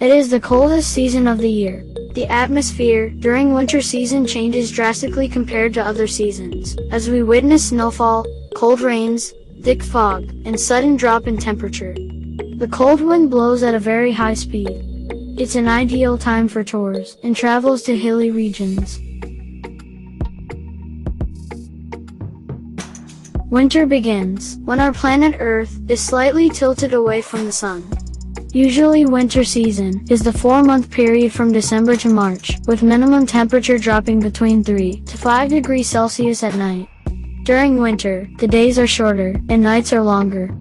It is the coldest season of the year. The atmosphere during winter season changes drastically compared to other seasons, as we witness snowfall, cold rains, thick fog, and sudden drop in temperature. The cold wind blows at a very high speed. It's an ideal time for tours and travels to hilly regions. Winter begins when our planet Earth is slightly tilted away from the sun. Usually winter season is the 4-month period from December to March, with minimum temperature dropping between 3 to 5 degrees Celsius at night. During winter, the days are shorter and nights are longer.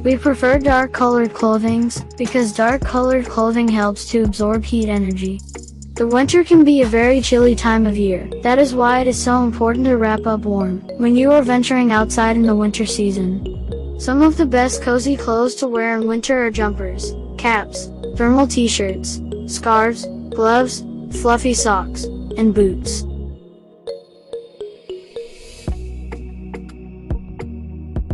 We prefer dark-colored clothing because dark-colored clothing helps to absorb heat energy. The winter can be a very chilly time of year. That is why it is so important to wrap up warm when you are venturing outside in the winter season. Some of the best cozy clothes to wear in winter are jumpers, caps, thermal t-shirts, scarves, gloves, fluffy socks, and boots.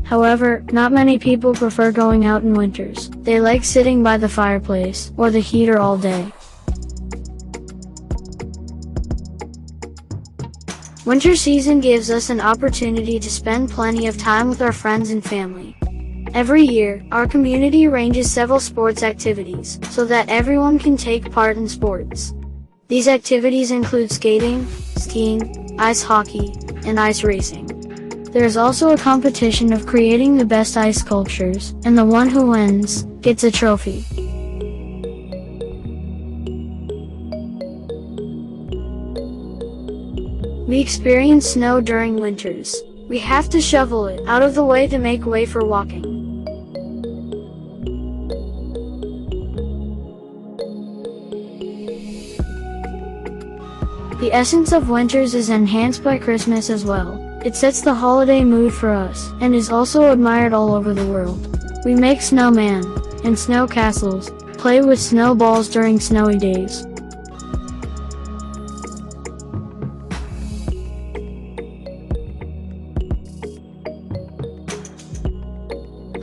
However, not many people prefer going out in winters. They like sitting by the fireplace or the heater all day. Winter season gives us an opportunity to spend plenty of time with our friends and family. Every year, our community arranges several sports activities so that everyone can take part in sports. These activities include skating, skiing, ice hockey, and ice racing. There is also a competition of creating the best ice sculptures, and the one who wins gets a trophy. We experience snow during winters. We have to shovel it out of the way to make way for walking. The essence of winters is enhanced by Christmas as well. It sets the holiday mood for us, and is also admired all over the world. We make snowmen and snow castles, play with snowballs during snowy days.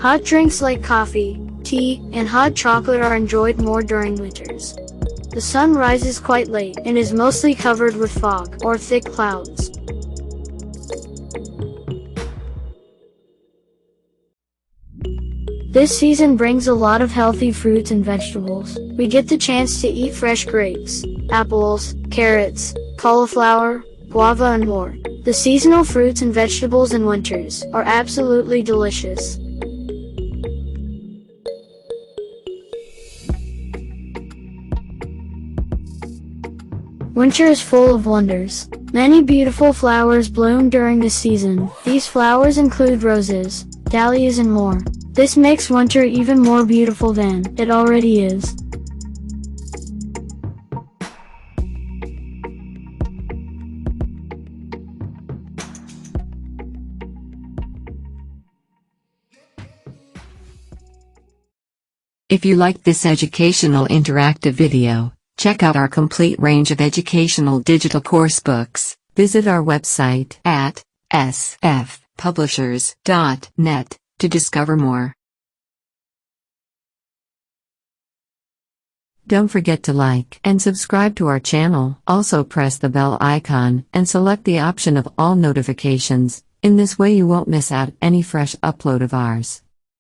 Hot drinks like coffee, tea, and hot chocolate are enjoyed more during winters. The sun rises quite late and is mostly covered with fog or thick clouds. This season brings a lot of healthy fruits and vegetables. We get the chance to eat fresh grapes, apples, carrots, cauliflower, guava, and more. The seasonal fruits and vegetables in winters are absolutely delicious. Winter is full of wonders. Many beautiful flowers bloom during this season. These flowers include roses, dahlias, and more. This makes winter even more beautiful than it already is. If you like this educational interactive video, check out our complete range of educational digital course books. Visit our website at sfpublishers.net to discover more. Don't forget to like and subscribe to our channel. Also press the bell icon and select the option of all notifications. In this way you won't miss out any fresh upload of ours.